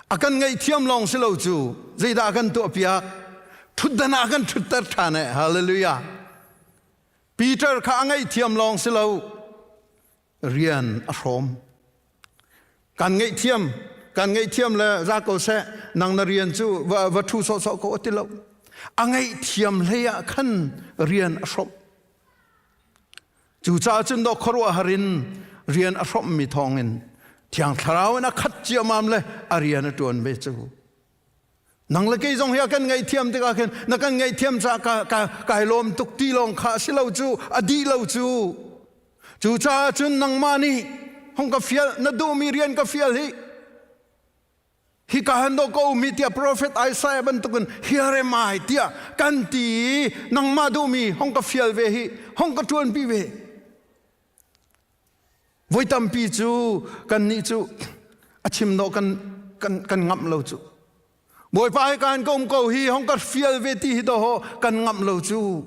akan ngai thiam long selo chu zeida kan to pia thudana kan thutar thane hallelujah Peter kha ngai thiam long selo rian asom kan ngai thiam la za ko se nang na rian chu wa thu so ko tilo angai thiam leya khan rian asom chu cha chun do khoro harin rian asom mi thongin thiang tharau na khat chi amam le arian tuan be chu nang la ke jong ya kan ngai thiam te ka khen na kan ngai thiam cha ka lom tuk ti long kha silo chu adi lo chu cha chun nang mani hong ka fial na do mi rian ka fial hi ka hando ko mitia prophet Isaiah bantukun here am I tia kanti nang madumi hong ka fial ve hi hong ka tuan pi ve vui tâm pi chu kan ni chu achim no kan ngam lo chu boi pai kan kom ko hi hong ka fiel ve ti do ho kan ngam lo chu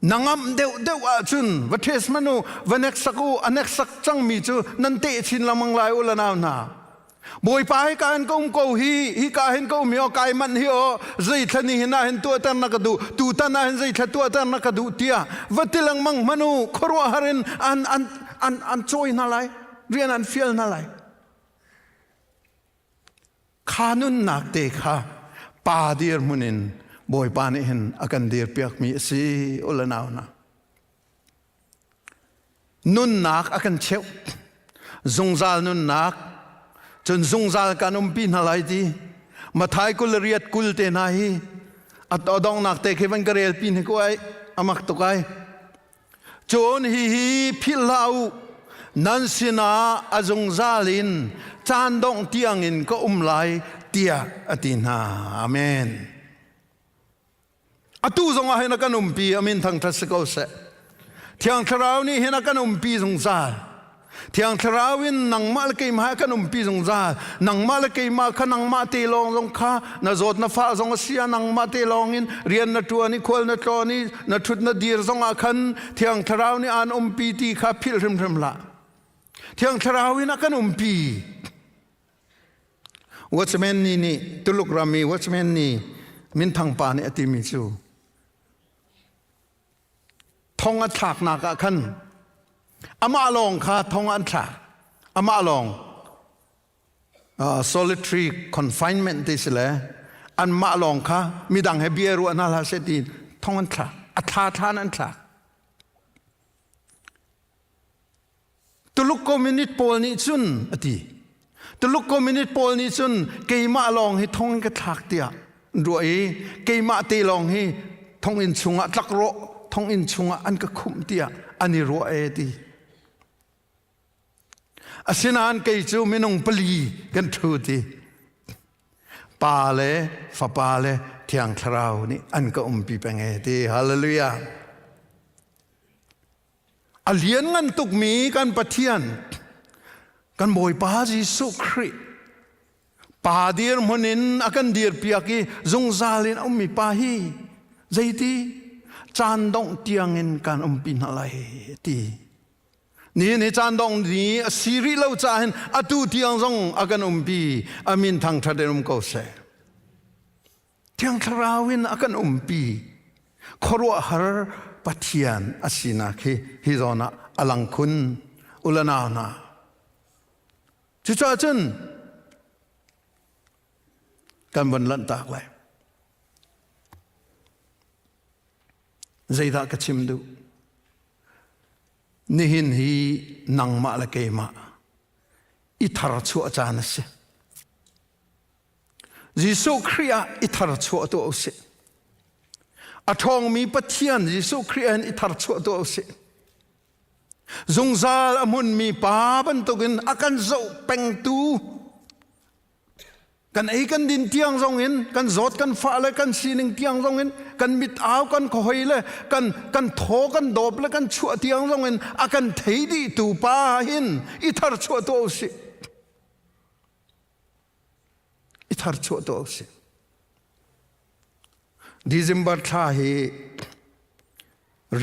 nangam deu a chun va thes manu vanek saku anek sak chang mi chu nan te chin lamang lai ulana na boi pai kan kom ko hi ka hen ko mi o kai man hi o zai thani hina hen tu tan na ka du tu tan na hen zai thatu tan na ka du tia vatilang mang manu khorwa harin an choi na lai rian an fiel na lai khanun nak te kha pa dir munin boi pa ni hen akan dir piak mi si ulanaw na nun nak akan cheu zungzal nun nak chun zungzal kan pi na lai ti mathai kul riat kul te na hi at odong nak te khevan karel pin he ko ai amak to kai chon hi philau nan sina azungzalin chandong tiangin ko umlai tia atina amen atu zonga hena kan pi amin thang thasiko se thiang tharau ni hena kan pi zungzal thiang tharawin nangmal ke ma kan pi zungzal nangmal ke ma khanang ma te long zong kha na zot na fa zong sia nang ma te long in rian na tu ani khol na tro ni na thut na dir zong a khan thiang tharau ni an pi ti kha phil rim la thiang tharawin kan pi watchman ni tuluk rami watchman ni min thang pa ni ati mi chu thong a thak na ka khan ama long kha thong an thak ama long solitary confinement this le an ma long kha mi dang he bieru anala se ti thong an thak atha than an thak tuluk community pol ni chun ati tuluk community pol ni chun keima long hi thong ka thak tia roi keima te long hi thong in chunga tlakro thong in chunga an ka khum tia ani ro e ti asinan ke chu minung pali kan thu ti pa le fa pa le thiang tharau ni an ka pi penge ti hallelujah alian ngan tuk mi kan pathian kan boi pa Jesu Christ pa dir munin akan dir piaki zungzalin mi pa hi zaiti chandong tiangin kan pi na lai ti ni chandong ni siri lo chahin atu tiang zong akan pi amin thang thaderum ko se tiang tharawin akan pi khorwa har pathian asina khi hizona alangkhun ulana na chucha chun kan ban lan tak lai zaida ka chimdu nihin hi nangma la keima ithar chu achana se Jesu Christ ithar chu to se athong mi pathian Jesu Christ ithar chu to se zungzal amun mi pa ban togin akan zo peng tu kan ei kan din tiang zong in kan zot kan fa le kan sining tiang zong in kan mit aw kan khoi le kan tho kan dop le kan chu tiang zong in akan thei di tu pa hin ithar chu to se ithar chu to se December tha hi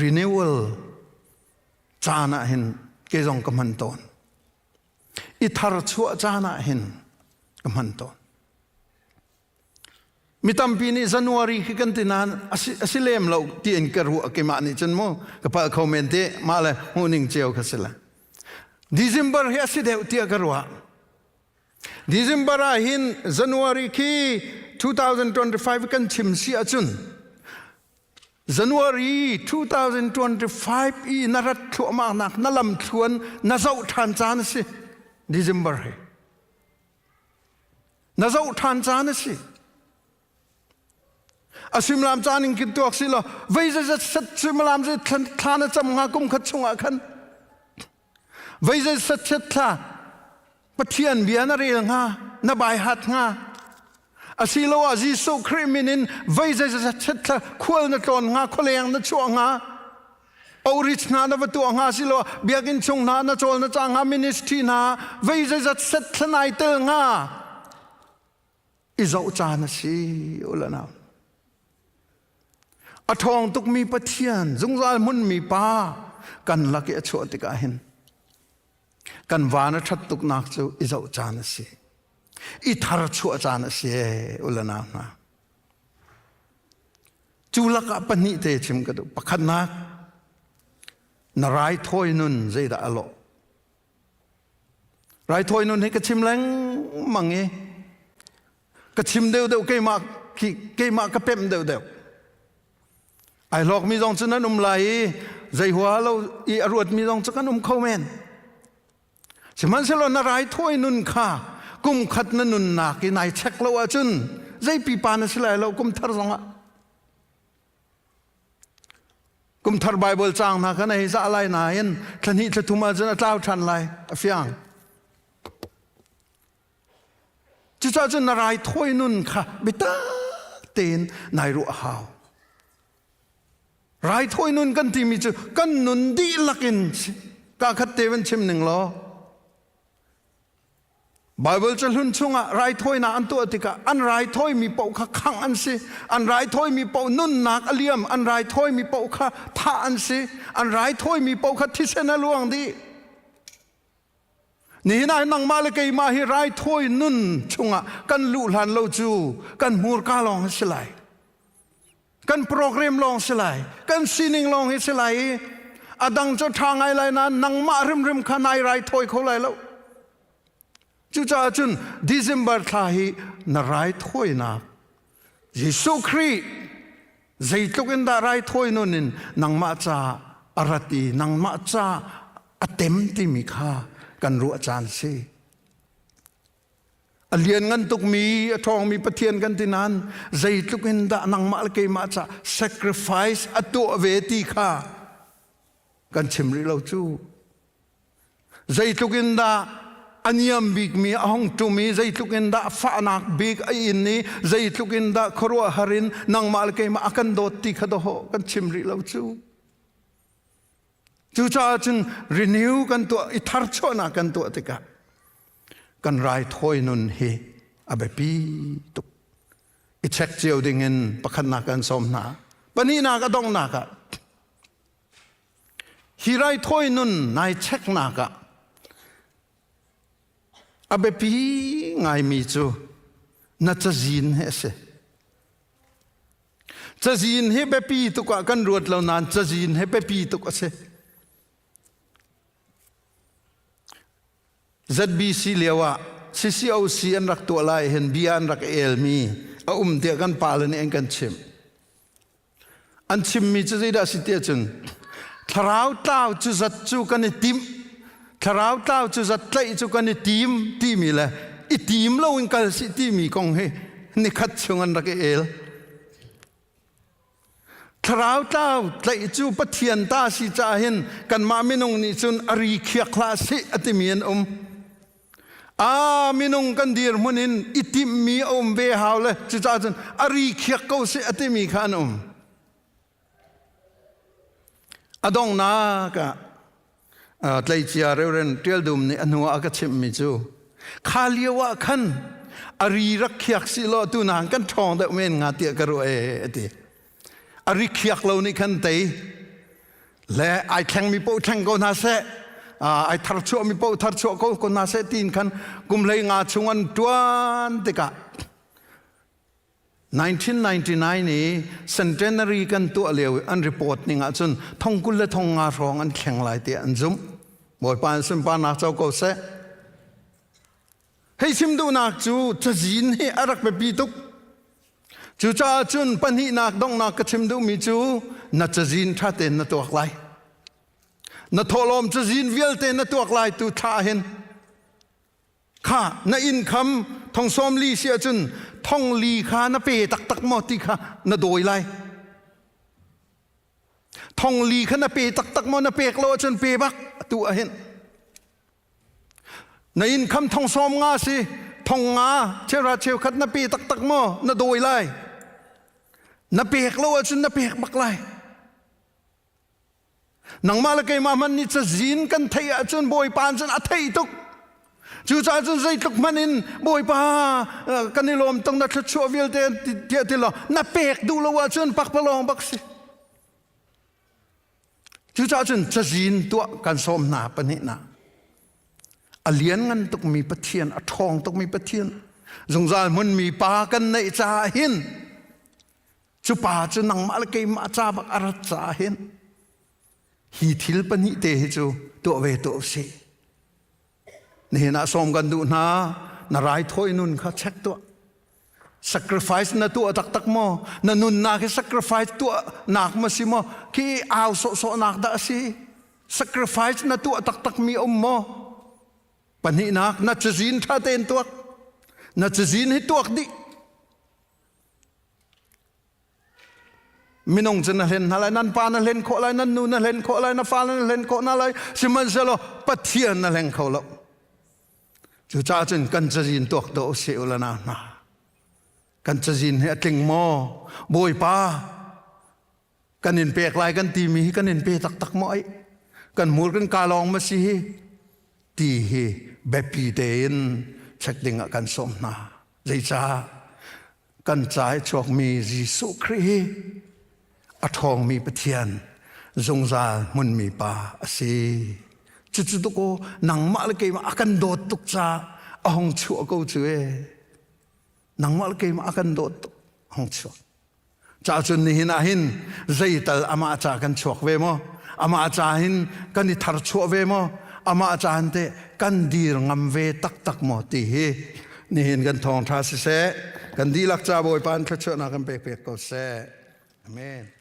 renewal chana hin ke jong kaman ton ithar chu chana hin kaman ton mitam pini January ki kantinan asilem lo ti en karu ke ma ni chen mo kapal commente mala huning cheo khasela December he asideu ti karwa December hin January ki 2025 kan chimsi achun January 2025 i narat thu ma nak nalam thuan na zau than chan si December he na zau than chan si asimlam chaning ki tuak silo veise sat simlam je thana cham nga kum khat chunga khan veise sat chet tha pathian biana re nga na bai hat nga asilo a Jesu Christ minin veise sat chet tha khol na ton nga kholeng na chu nga outreach na na tu anga silo biakin chung na na chol na changa ministry na vei zat set thanai tel nga izau cha na si ulana athong tuk mi pathian zungzal mun mi pa kan laki achu tika hin kan wana that tuk nak chu izau cha na si I thar chu cha na si ulana na chulaka pani te chim ka pakhat na na rai thoi nun zai da alo rai thoi nun he ka chim leng mangi ka chim deu deu ke ma ka pem deu deu ai lok mi dong chen nan lai zai hua lo I arut mi dong chen khau men chiman se lo na rai thoi nun kha kum khat na nun na ki nai chek lo a chun zai pi pa na silai lo kum thar zonga kum thar bible chang na kana hi za lai na yen thani thuma jana tlaw than lai afiang chu cha chen na rai thoi nun kha beta ten nai ru hao rai thoi nun kan ti mi chu kan nun di lakin ka khat te wen chim ning lo Bible chal hun chunga rai thoi na an to atika an rai thoi mi pau kha khang an si an rai thoi mi pau nun nak aliam an rai thoi mi pau kha tha an si an rai thoi mi pau kha thisen luang di ni na nang ma le kai ma hi rai thoi nun chunga kan lu hlan lo chu kan mur ka long silai kan program long silai kan sining long hi silai adang cho thangai lai na nang ma rim kha nai rai thoi kho lai lo chu cha chun December thahi na rai thoi na Jesu Christ zai tukin da rai thoi nunin nang ma cha arati nang ma cha atem ti mi kha kan ru chan si alian ngan tuk mi athong mi pathian kan tinan zai tukin da nang ma ke ma cha sacrifice atu ve ti kha kan chimri lo chu zai tukin da Anyam big mi ahong tu mi zai tukin da fanak big ai ni zai tukin da khorwa harin nang mal ke ma akan dot ti khado ho kan chimri lo chu cha chun renew kan to I thar chona kan to tika kan rai thoi nun hi abepi tuk I check chiu ding in pakhan na kan som na pani na ka dong na ka hi rai thoi nun nai check na ka abe pi ngai mi chu na chazin he se chazin he be pi tu ka kan ruat lo nan chazin he be pi tu ka se ZBC lewa CCOC an rak tu lai hen bian rak el mi a te kan palan en kan chim an chim mi chu da si te chun tharau tau chu zat chu kan tim tharau tau chu zat tlai chu kan tim ti mi la I tim lo in kal si ti mi kong he ni khat chung an rak el tharau tau tlai chu pathian ta si cha hen kan ma minung ni chun ari khia khla si atimian minung kan dir munin itim mi ve haule chu cha chun ari khia ko si atimi khan adong na ka tlai chia reuren tel dum ni anua ka chim mi chu khaliwa khan ari rakhiak si lo tu nang kan thong da men nga tia ka ro ati ari khiak lo ni khan tei le ai thang mi po thang ko na se ai thar chu mi po thar chu ko na se tin khan kum lei nga chungan tuan te ka 1999 ni centenary kan tu aleu an report ni nga chun thongkul le thong nga rong an khleng lai te an zum moi pan sun pa na chau ko se hei sim du nak chu chajin he arak pe pi tuk chu cha chun pan hi nak dong nak ka chim du mi chu na chajin tha ten na tuak lai na tholom chajin vial te na tuak lai tu tha hen kha na income thong som li sia chun thong li kha na pe tak mo ti kha na doi lai thong li kha na pe tak mo na pek lo chun pe bak tu a hen na income thong som nga si thong nga chera cheu khat na pe tak mo na doi lai na pek lo chun na pek bak lai นังมาละเกมามันนี่จะจีนกันเทียจนบอยปานจนอัฐิตุกจูจ่าจนใจตุกมันอินบอยปากันนิลมต้องนัดชัววิลเตียติลอนับเป็กดูละว่าจนปักพลองบักสิจูจ่าจนจะจีนตัวกันสมนาปนินาอเลียนกันต้องมีปะเทียนอทองต้องมีปะเทียนสงสารมันมีปากันในจ่าหินจูป่าจูนังมาละเกมาจ่าบักอารัจ่าหินฮีทิลปนิเตหิจูตัวเวตัวเสนี่นะสมกันดูนะนารายถอยนุนข้าเช็คตัว sacrifice นะตัวตักโมนันุนนาแค่ sacrifice ตัวนักมาสิโมขี้เอาโซนักได้สิ sacrifice นะตัวตักมีอมโมปนินักนัดจะจีนท่าเต้นตัวนัดจะจีนให้ตัวดิมินงจะนั่นเล่นอะไรนั่นปานั่นเล่นโคอะไรนั่นนู่นนั่นเล่นโคอะไรนั่นฟ้านั่นเล่นโคนั่นอะไรสิมันจะโลปะเทียนนั่นเล่นเขาโลจู่จ้าจนกันจะจีนตัวโตเสียแล้วนะกันจะจีนให้ติงโมบอยป้ากันเห็นเปรกลายกันตีมีกันเห็นเปรตักโมไอกันมูลกันกาลองมาสิตีเฮแบบปีเดินเช็คดิ่งกันสมนาใจจ้ากันใจชกมียิสุครีอทองมีปะเทียนสงสารมุนมีป่าสิจุดๆตุกนังมาลเกมาอากันโดดตุกจ้าห้องชัวกูช่วยนังมาลเกมาอากันโดดห้องชัวจ้าจนนี่หินหินใจตัลอามาจ้ากันชัวเวมอามาจ้าหินกันนิทารชัวเวมอามาจ้าหินเตกันดีรงำเวตักหมดตีนี่หินกันทองทาสิเสกันดีลักจ้าบอยปานพระเจ้านากันเปกก็เสอาเมน